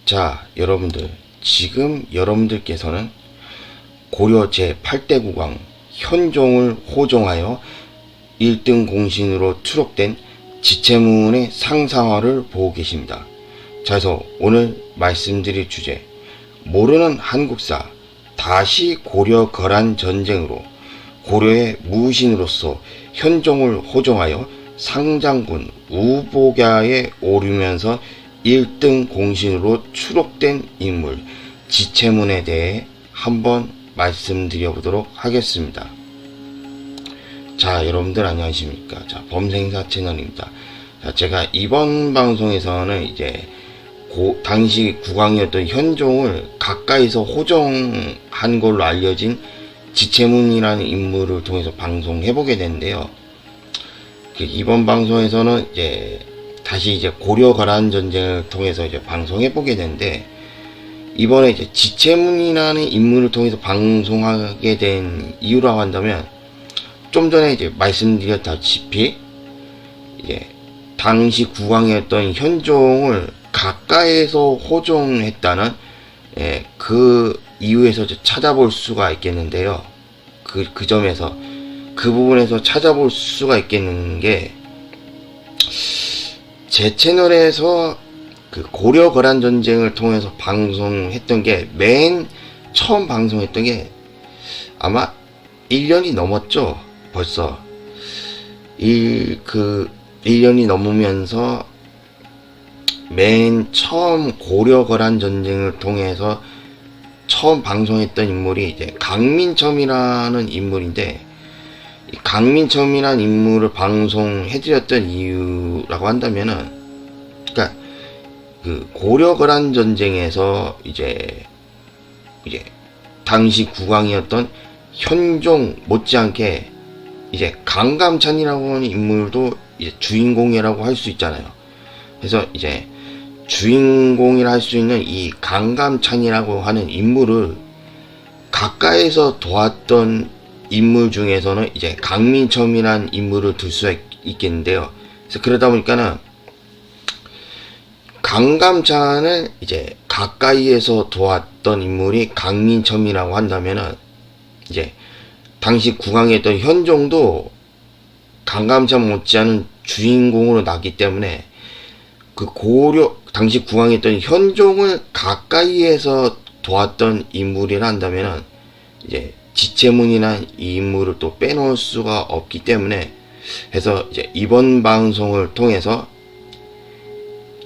자, 여러분들, 지금 여러분들께서는 고려 제8대 국왕 현종을 호종하여 1등 공신으로 추록된 지체문의 상상화를 보고 계십니다. 자, 그래서 오늘 말씀드릴 주제, 모르는 한국사, 다시 고려 거란 전쟁으로 고려의 무신으로서 현종을 호종하여 상장군 우복야에 오르면서 1등 공신으로 추록된 인물 지체문에 대해 한번 말씀드려 보도록 하겠습니다. 자, 여러분들 안녕하십니까? 자, 범생사 채널입니다. 자, 제가 이번 방송에서는 이제 당시 국왕이었던 현종을 가까이서 호종한 걸로 알려진 지체문이라는 인물을 통해서 방송해보게 됐는데요. 이번 방송에서는 이제 다시 이제 고려 거란 전쟁을 통해서 이제 방송해보게 됐는데, 이번에 이제 지체문이라는 인물을 통해서 방송하게 된 이유라고 한다면, 좀 전에 이제 말씀드렸다시피 이제 당시 국왕이었던 현종을 가까이에서 호종했다는 그 이유에서 찾아볼 수가 있겠는데요. 그 점에서 그 부분에서 찾아볼 수가 있겠는 게, 제 채널에서 그 고려 거란 전쟁을 통해서 방송했던 게, 맨 처음 방송했던 게 아마 1년이 넘었죠. 벌써 1년이 넘으면서 맨 처음 고려 거란 전쟁을 통해서 처음 방송했던 인물이 이제 강민첨이라는 인물인데, 이 강민첨이라는 인물을 방송해드렸던 이유라고 한다면은, 그러니까 그 고려 거란 전쟁에서 이제 당시 국왕이었던 현종 못지않게 이제 강감찬이라고 하는 인물도 이제 주인공이라고 할 수 있잖아요. 그래서 이제 주인공이라 할 수 있는 이 강감찬이라고 하는 인물을 가까이서 도왔던 인물 중에서는 이제 강민첨이라는 인물을 들 수가 있겠는데요. 그래서 그러다 보니까는 강감찬을 이제 가까이에서 도왔던 인물이 강민첨이라고 한다면은, 이제 당시 국왕이었던 현종도 강감찬 못지않은 주인공으로 나기 때문에, 그 당시 국왕이었던 현종을 가까이에서 도왔던 인물이라 한다면은 이제 지체문이란 이 인물을 또 빼놓을 수가 없기 때문에, 해서 이제 이번 방송을 통해서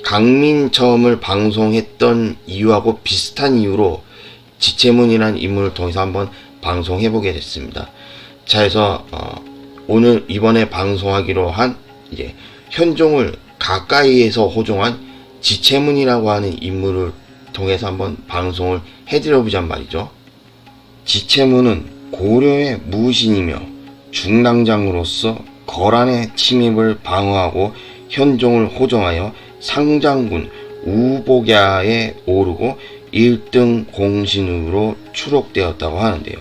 강민첨을 방송했던 이유하고 비슷한 이유로 지체문이란 인물을 통해서 한번 방송해보게 됐습니다. 자, 그래서 오늘 이번에 방송하기로 한 이제 현종을 가까이에서 호종한 지체문이라고 하는 인물을 통해서 한번 방송을 해드려보자는 말이죠. 지체문은 고려의 무신이며 중랑장으로서 거란의 침입을 방어하고 현종을 호종하여 상장군 우복야에 오르고 1등 공신으로 추록되었다고 하는데요.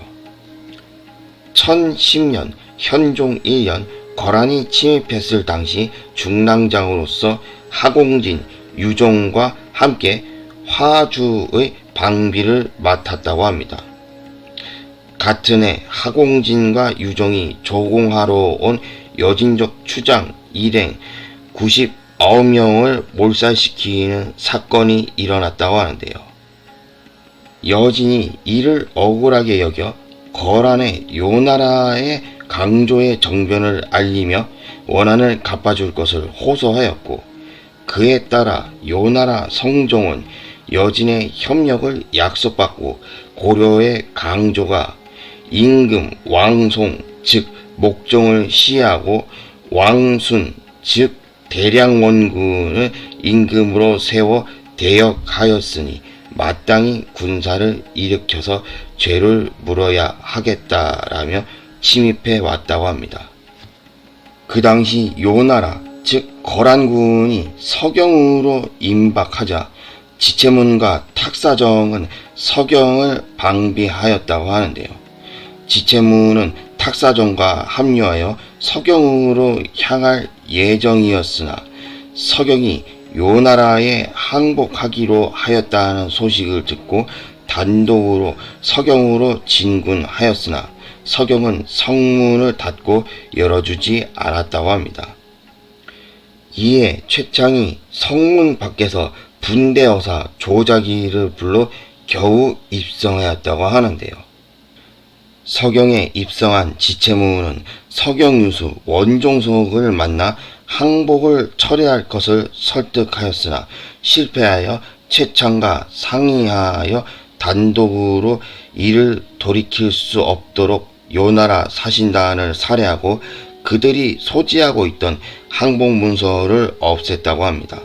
1010년 현종 1년 거란이 침입했을 당시 중랑장으로서 하공진, 유종과 함께 화주의 방비를 맡았다고 합니다. 같은 해 하공진과 유종이 조공하러 온 여진족 추장 일행 99명을 몰살시키는 사건이 일어났다고 하는데요. 여진이 이를 억울하게 여겨 거란의 요나라의 강조의 정변을 알리며 원한을 갚아줄 것을 호소하였고, 그에 따라 요나라 성종은 여진의 협력을 약속받고 고려의 강조가 임금 왕송 즉 목종을 시해하고 왕순 즉 대량원군을 임금으로 세워 대역하였으니 마땅히 군사를 일으켜서 죄를 물어야 하겠다라며 침입해 왔다고 합니다. 그 당시 요나라 즉 거란군이 서경으로 임박하자 지체문과 탁사정은 서경을 방비하였다고 하는데요. 지체문은 탁사정과 합류하여 서경으로 향할 예정이었으나 서경이 요나라에 항복하기로 하였다는 소식을 듣고 단독으로 서경으로 진군하였으나 서경은 성문을 닫고 열어주지 않았다고 합니다. 이에 최창이 성문 밖에서 분대어사 조자기를 불러 겨우 입성하였다고 하는데요. 서경에 입성한 지체무는 서경유수 원종석을 만나 항복을 철회할 것을 설득하였으나 실패하여 최창과 상의하여 단독으로 이를 돌이킬 수 없도록 요나라 사신단을 살해하고 그들이 소지하고 있던 항복문서를 없앴다고 합니다.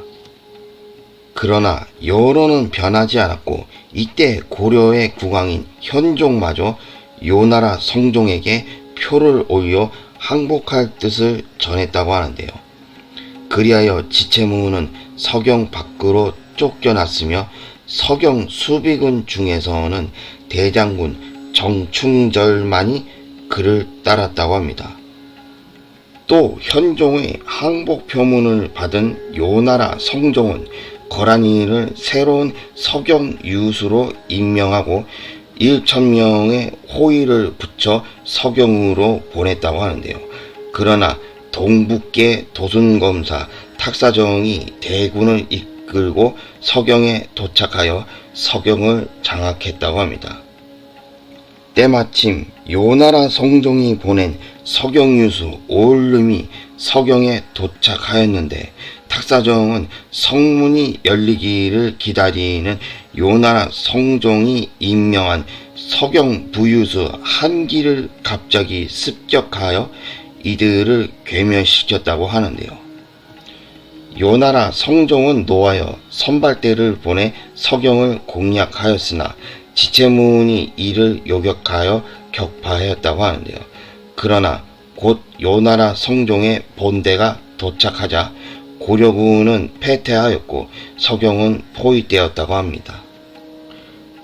그러나 여론은 변하지 않았고 이때 고려의 국왕인 현종마저 요나라 성종에게 표를 올려 항복할 뜻을 전했다고 하는데요. 그리하여 지체무는 서경 밖으로 쫓겨났으며 서경 수비군 중에서는 대장군 정충절만이 그를 따랐다고 합니다. 또 현종의 항복 표문을 받은 요나라 성종은 거란이를 새로운 서경 유수로 임명하고 1,000명의 호위를 붙여 서경으로 보냈다고 하는데요. 그러나 동북계 도순검사 탁사정이 대군을 이끌고 서경에 도착하여 서경을 장악했다고 합니다. 때마침 요나라 성종이 보낸 서경유수 오을름이 서경에 도착하였는데 탁사정은 성문이 열리기를 기다리는 요나라 성종이 임명한 서경 부유수 한기를 갑자기 습격하여 이들을 괴멸시켰다고 하는데요. 요나라 성종은 노하여 선발대를 보내 서경을 공략하였으나 지체문이 이를 요격하여 격파하였다고 하는데요. 그러나 곧 요나라 성종의 본대가 도착하자 고려군은 패퇴하였고 서경은 포위되었다고 합니다.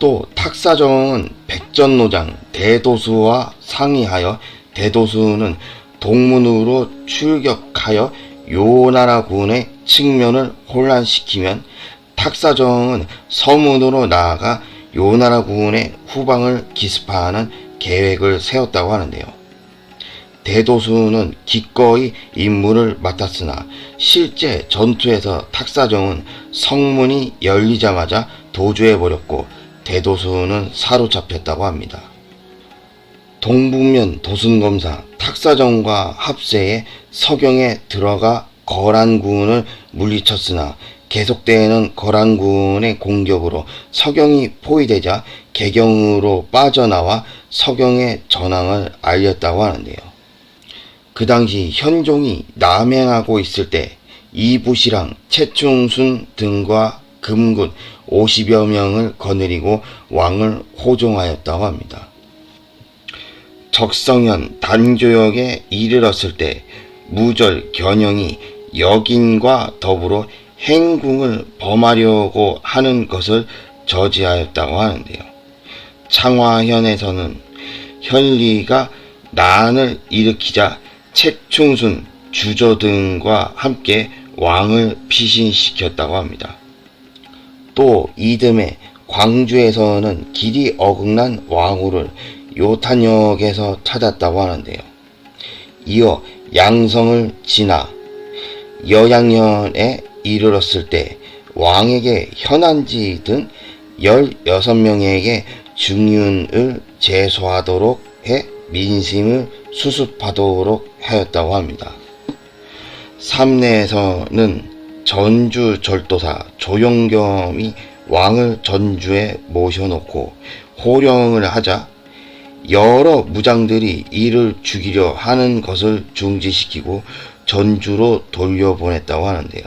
또 탁사정은 백전노장 대도수와 상의하여 대도수는 동문으로 출격하여 요나라 군의 측면을 혼란시키면 탁사정은 서문으로 나아가 요나라 군의 후방을 기습하는 계획을 세웠다고 하는데요. 대도수는 기꺼이 임무를 맡았으나 실제 전투에서 탁사정은 성문이 열리자마자 도주해버렸고 대도수는 사로잡혔다고 합니다. 동북면 도순검사 탁사정과 합세해 서경에 들어가 거란군을 물리쳤으나 계속되는 거란군의 공격으로 서경이 포위되자 개경으로 빠져나와 서경의 전황을 알렸다고 하는데요. 그 당시 현종이 남행하고 있을 때 이부시랑 최충순 등과 금군 50여 명을 거느리고 왕을 호종하였다고 합니다. 적성현 단교역에 이르렀을 때 무절 견영이 여긴과 더불어 행궁을 범하려고 하는 것을 저지하였다고 하는데요. 창화현에서는 현리가 난을 일으키자 최충순, 주조 등과 함께 왕을 피신시켰다고 합니다. 또 이듬해 광주에서는 길이 어긋난 왕후를 요탄역에서 찾았다고 하는데요. 이어 양성을 지나 여양현에 이르렀을 때 왕에게 현안지 등 16명에게 중윤을 제소하도록 해 민심을 수습하도록 하였다고 합니다. 삼내에서는 전주 절도사 조영겸이 왕을 전주에 모셔놓고 호령을 하자 여러 무장들이 이를 죽이려 하는 것을 중지시키고 전주로 돌려보냈다고 하는데요.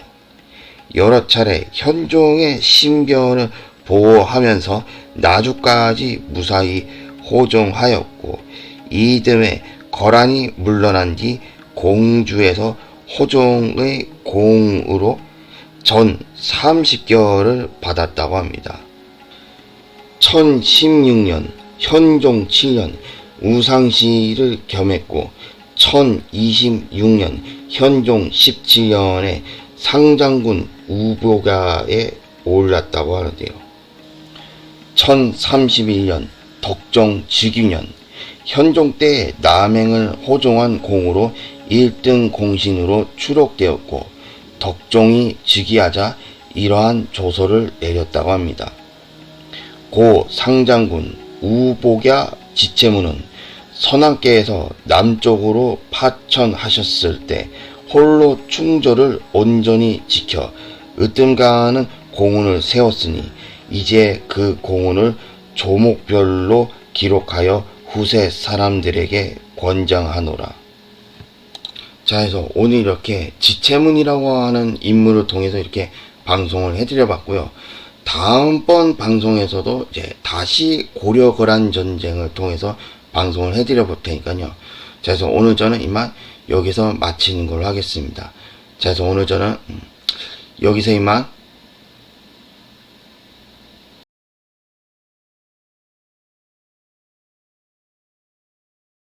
여러 차례 현종의 신변을 보호하면서 나주까지 무사히 호종하였고 이듬해 거란이 물러난 뒤 공주에서 호종의 공으로 전 30개월을 받았다고 합니다. 1016년 현종 7년 우상시를 겸했고 1026년 현종 17년에 상장군 우보가에 올랐다고 하는데요. 1031년 덕종 즉위년 현종 때 남행을 호종한 공으로 1등 공신으로 추록되었고 덕종이 즉위하자 이러한 조서를 내렸다고 합니다. 고 상장군 우복야 지체문은 선왕께서 남쪽으로 파천하셨을 때 홀로 충조를 온전히 지켜 으뜸가는 공훈을 세웠으니 이제 그 공훈을 조목별로 기록하여 후세 사람들에게 권장하노라. 자, 해서 오늘 이렇게 지체문이라고 하는 인물을 통해서 이렇게 방송을 해드려 봤고요. 다음번 방송에서도 이제 다시 고려 거란 전쟁을 통해서 방송을 해드려 볼 테니까요. 자, 그래서 오늘 저는 이만 여기서 마치는 걸로 하겠습니다. 자, 그래서 오늘 저는 여기서 이만